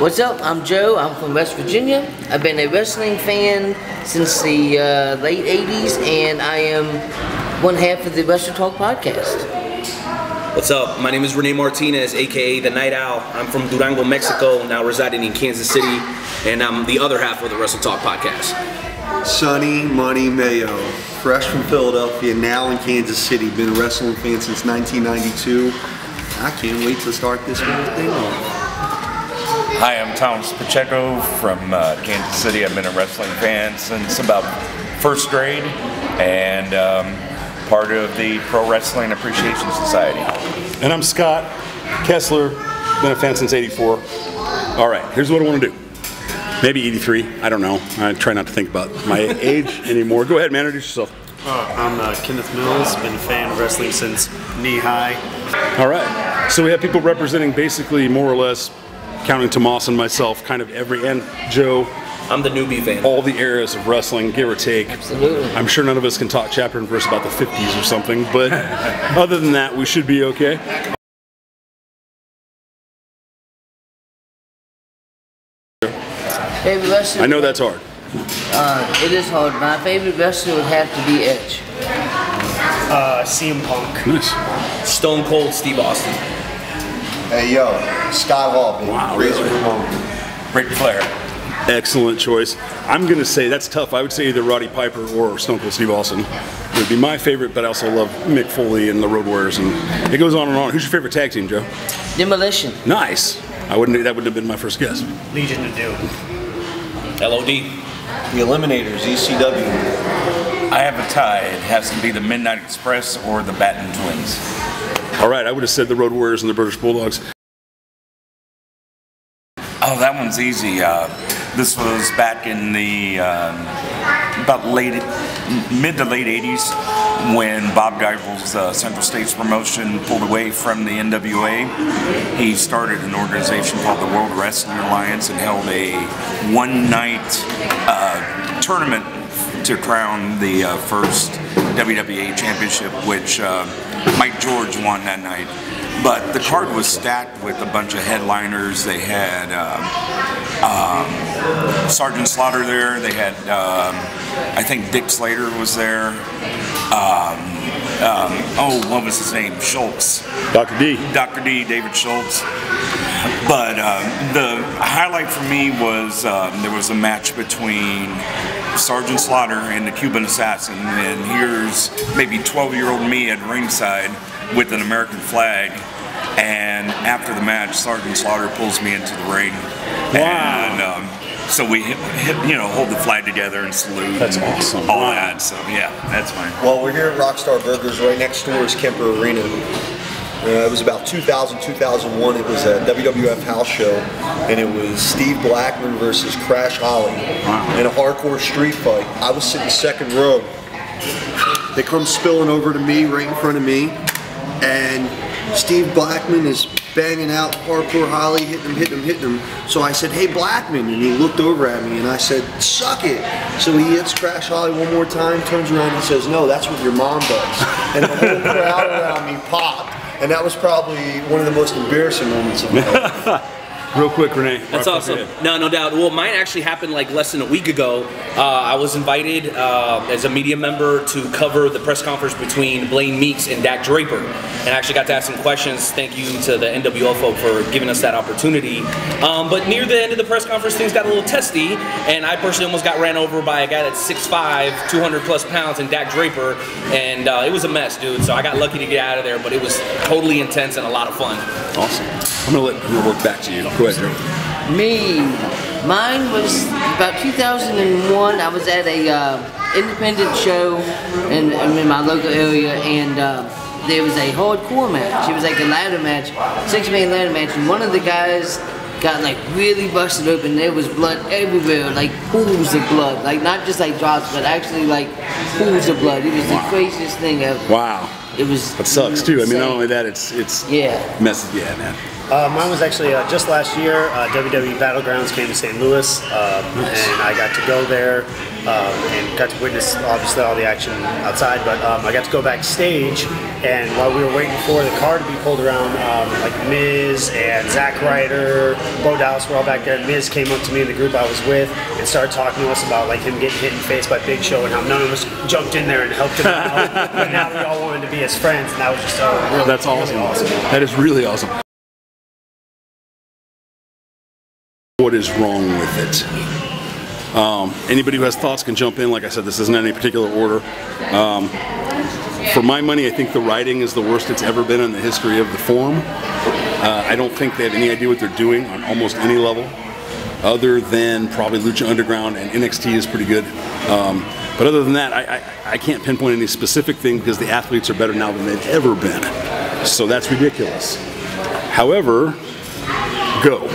What's up? I'm Joe. I'm from West Virginia. I've been a wrestling fan since the late 80s, and I am one half of the Wrestle Talk podcast. What's up? My name is Rene Martinez, aka The Knight Owl. I'm from Durango, Mexico, now residing in Kansas City, and I'm the other half of the Wrestle Talk podcast. Sonny Money Mayo, fresh from Philadelphia, now in Kansas City. Been a wrestling fan since 1992. I can't wait to start this whole thing off. Hi, I'm Thomas Pacheco from Kansas City. I've been a wrestling fan since about first grade and part of the Pro Wrestling Appreciation Society. And I'm Scott Kessler, been a fan since '84. All right, here's what I want to do. Maybe '83, I don't know. I try not to think about my age anymore. Go ahead, man, introduce yourself. I'm Kenneth Mills, been a fan of wrestling since knee high. All right, so we have people representing basically more or less, counting Tomas and myself, kind of every, and Joe. I'm the newbie fan. All the eras of wrestling, give or take. Absolutely. I'm sure none of us can talk chapter and verse about the 50s or something, but other than that, we should be okay. Favorite wrestler? I know that's hard. It is hard. My favorite wrestler would have to be Edge. CM Punk. Nice. Stone Cold Steve Austin. Hey yo, Scott Hall, baby. Wow, Razor really? Ramon. Ric Flair. Excellent choice. I'm going to say that's tough. I would say either Roddy Piper or Stone Cold Steve Austin. It would be my favorite, but I also love Mick Foley and the Road Warriors, and it goes on and on. Who's your favorite tag team, Joe? Demolition. Nice. That wouldn't have been my first guess. Legion of Doom. LOD. The Eliminators, ECW. I have a tie. It has to be the Midnight Express or the Batten Twins. All right, I would have said the Road Warriors and the British Bulldogs. Oh, that one's easy. This was back in the about mid to late 80s when Bob Geibel's Central States promotion pulled away from the NWA. He started an organization called the World Wrestling Alliance and held a one-night tournament to crown the first WWE championship, which Mike George won that night. But the card was stacked with a bunch of headliners. They had Sergeant Slaughter there. They had, I think Dick Slater was there. What was his name? Schultz. Dr. D. Dr. D, David Schultz. But the highlight for me was there was a match between Sergeant Slaughter and the Cuban Assassin, and here's maybe 12-year-old me at ringside with an American flag, and after the match, Sergeant Slaughter pulls me into the ring. Wow. And so we hold the flag together and salute. That's and awesome. all Wow. that. So yeah, that's fine. Well, we're here at Rockstar Burgers. Right next door is Kemper Arena. It was about 2000, 2001. It was a WWF house show, and it was Steve Blackman versus Crash Holly in a hardcore street fight. I was sitting second row. They come spilling over to me, right in front of me, and Steve Blackman is banging out Hardcore Holly, hitting him. So I said, "Hey Blackman," and he looked over at me, and I said, "Suck it." So he hits Crash Holly one more time, turns around and says, "No, that's what your mom does." And the whole crowd around me popped. And that was probably one of the most embarrassing moments of my life. Real quick, Renee. That's awesome. No doubt. Well, mine actually happened like less than a week ago. I was invited as a media member to cover the press conference between Blaine Meeks and Dak Draper. And I actually got to ask some questions. Thank you to the NWO folk for giving us that opportunity. But near the end of the press conference, things got a little testy. And I personally almost got ran over by a guy that's 6'5", 200 plus pounds, and Dak Draper. And it was a mess, dude. So I got lucky to get out of there. But it was totally intense and a lot of fun. Awesome. I'm going to work back to you. Go ahead, Joe. Mine was about 2001. I was at a independent show in my local area, and there was a hardcore match. It was like a ladder match, 6-man ladder match, and one of the guys got like really busted open. There was blood everywhere, like pools of blood, like not just like drops, but actually like pools of blood. It was the craziest thing ever. Wow. It was. That sucks too. I mean, not only that, it's yeah. messes. Yeah, man. Mine was actually just last year. WWE Battlegrounds came to St. Louis, and I got to go there and got to witness obviously all the action outside. But I got to go backstage, and while we were waiting for the car to be pulled around, like Miz and Zack Ryder, Bo Dallas were all back there. And Miz came up to me and the group I was with and started talking to us about like him getting hit in the face by Big Show and how none of us jumped in there and helped him out. But now we all wanted to be his friends, and that was just really, That's awesome. Really awesome. That is really awesome. What is wrong with it? Anybody who has thoughts can jump in. Like I said, this isn't in any particular order. For my money, I think the writing is the worst it's ever been in the history of the form. I don't think they have any idea what they're doing on almost any level, other than probably Lucha Underground, and NXT is pretty good. But other than that, I can't pinpoint any specific thing because the athletes are better now than they've ever been. So that's ridiculous. However, go.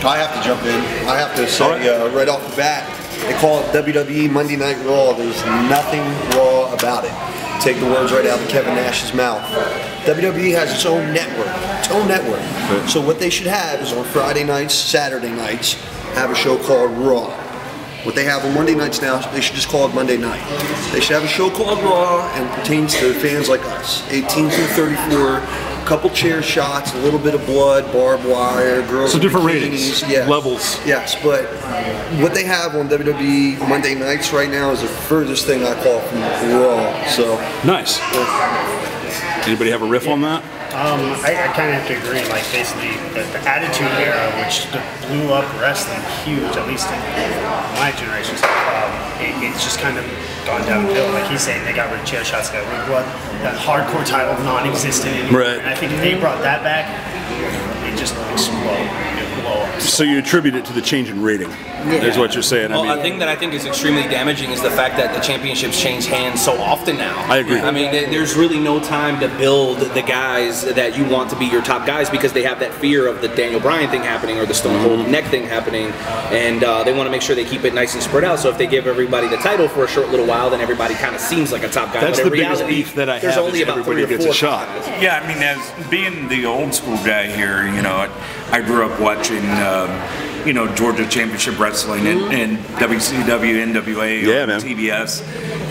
I have to jump in. I have to say right off the bat, they call it WWE Monday Night Raw. There's nothing raw about it. Take the words right out of Kevin Nash's mouth. WWE has its own network. So what they should have is on Friday nights, Saturday nights, have a show called Raw. What they have on Monday nights now, they should just call it Monday Night. They should have a show called Raw and pertains to fans like us, 18 through 34. Couple chair shots, a little bit of blood, barbed wire, girls. So different bikinis, ratings, levels. Yes, but what they have on WWE Monday nights right now is the furthest thing I call from Raw. So nice. Anybody have a riff on that? I kind of have to agree. Like basically, the Attitude Era, which blew up wrestling huge, at least in my generation, it's just kind of gone downhill. Like he's saying, they got rid of chair shots, got rid of blood. That hardcore title non-existent anymore. Right. And I think if they brought that back, it just explode. So you attribute it to the change in rating, is what you're saying. Well, a thing that I think is extremely damaging is the fact that the championships change hands so often now. I agree. I mean, there's really no time to build the guys that you want to be your top guys because they have that fear of the Daniel Bryan thing happening or the Stone Cold neck thing happening, and they want to make sure they keep it nice and spread out. So if they give everybody the title for a short little while, then everybody kind of seems like a top guy. That's but the in biggest reality, beef that I there's have. only Is about everybody 3 or gets 4 a shot. Yeah, I mean, as being the old school guy here, you know, I grew up watching, you know, Georgia Championship Wrestling and WCW, NWA, on TBS.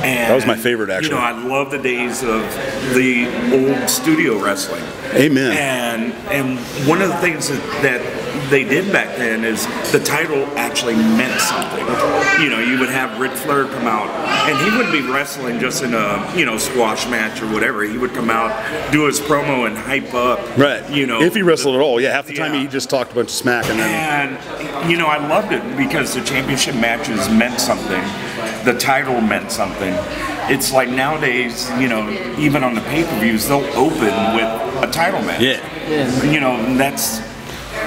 And, that was my favorite, actually. You know, I love the days of the old studio wrestling. Amen. And one of the things that they did back then is the title actually meant something. You know, you would have Ric Flair come out, and he wouldn't be wrestling just in a, you know, squash match or whatever. He would come out, do his promo, and hype up. Right. You know, if he wrestled at all, half the time he just talked a bunch of smack, and then. And you know, I loved it because the championship matches meant something. The title meant something. It's like nowadays, you know, even on the pay-per-views, they'll open with a title match. Yeah. You know, that's.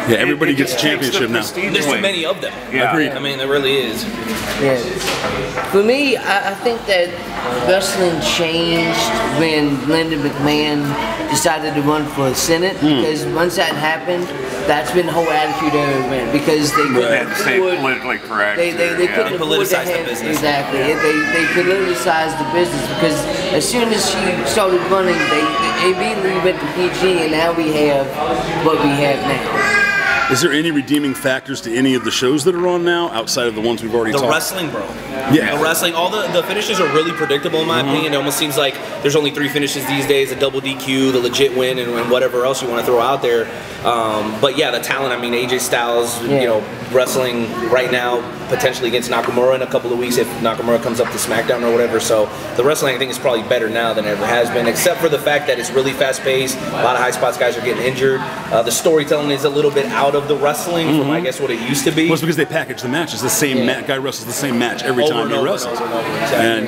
Yeah, everybody gets a championship now. There's too many of them. Yeah. Agreed. I mean, there really is. Yeah. For me, I think that wrestling changed when Lyndon McMahon decided to run for Senate, because once that happened, that's when the whole Attitude Era went, because they couldn't stay politically correct. They couldn't afford to politicize the business. Exactly. They politicized the business, because as soon as she started running, they immediately went to PG, and now we have what we have now. Is there any redeeming factors to any of the shows that are on now, outside of the ones we've already talked about? The wrestling, bro. Yeah. The wrestling, all the finishes are really predictable in my opinion. It almost seems like there's only 3 finishes these days, a double DQ, the legit win, and whatever else you want to throw out there. But yeah, the talent, I mean, AJ Styles, you know, wrestling right now, potentially against Nakamura in a couple of weeks if Nakamura comes up to SmackDown or whatever. So the wrestling, I think, is probably better now than it ever has been, except for the fact that it's really fast-paced. A lot of high spots guys are getting injured. The storytelling is a little bit out of the wrestling from, I guess, what it used to be. Well, it's because they package the matches. The same guy wrestles the same match every time he wrestles. And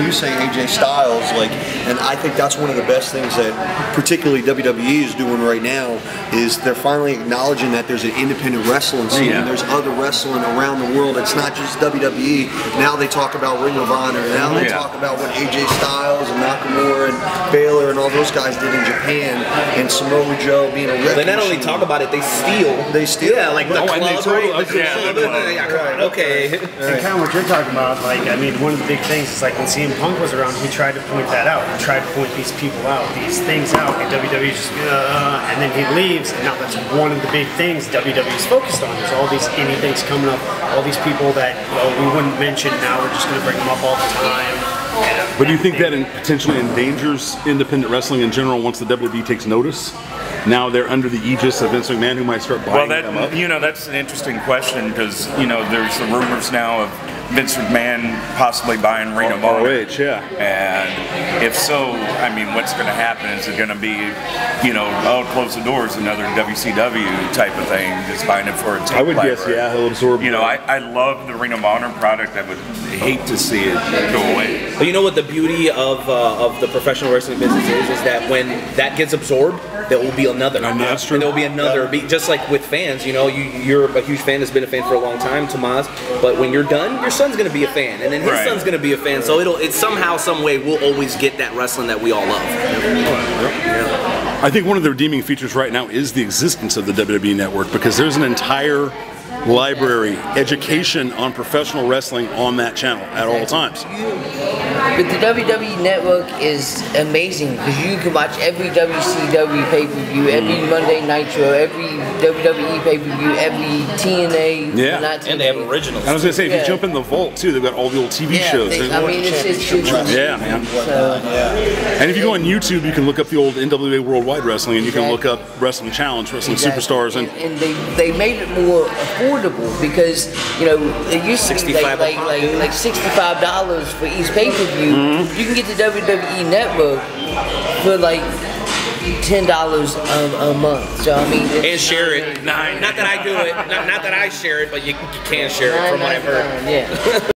you say AJ Styles, like, and I think that's one of the best things that particularly WWE is doing right now, is they're finally acknowledging that there's an independent wrestling scene. There's other wrestling around around the world. It's not just WWE. Now they talk about Ring of Honor. Now they talk about what AJ Styles and Nakamura and Baylor and all those guys did in Japan, and Samoa Joe being a wrecking They not only machine. talk about it, they steal. They steal. Yeah, like the club, right? Okay. And kind of what you're talking about, like, I mean, one of the big things is like when CM Punk was around, he tried to point that out. He tried to point these people out, these things out, and WWE just, and then he leaves, and now that's one of the big things WWE's focused on. There's all these indie things coming up, all these people that we wouldn't mention, now we're just going to bring them up all the time. But do you think that potentially endangers independent wrestling in general once the WWE takes notice? Now they're under the aegis of Vince McMahon, who might start buying them up? You know, that's an interesting question because, you know, there's the rumors now of Vince McMahon possibly buying Ring of Honor. And if so, I mean, what's going to happen? Is it going to be, you know, close the doors, another WCW type of thing, just buying it for a tape? I would guess, yeah, he'll absorb. You know, I love the Ring of Honor product. I would hate to see it go away. But you know what the beauty of the professional wrestling business is that when that gets absorbed, there will be another. And there will be another. Just like with fans, you know, you're a huge fan, has been a fan for a long time, Tomas. But when you're done, your son's going to be a fan, and then his son's going to be a fan. So it's somehow, some way, we'll always get that wrestling that we all love. I think one of the redeeming features right now is the existence of the WWE Network, because there's an entire library, education on professional wrestling on that channel at all times. But the WWE Network is amazing because you can watch every WCW pay-per-view, every Monday Nitro, every WWE pay-per-view, every TNA. Yeah, not TNA. And they have originals. I was going to say, if you jump in the vault too, they've got all the old TV shows. I mean, it's yeah, man. And if you go on YouTube, you can look up the old NWA Worldwide Wrestling, and you can look up Wrestling Challenge, Wrestling Superstars, and they made it more affordable because, you know, it used to be like $65 for each pay-per-view. You can get the WWE Network for like $10 a month. So I mean, and share it. Not that I do it. Not that I share it, but you can share it from what I've heard. Yeah.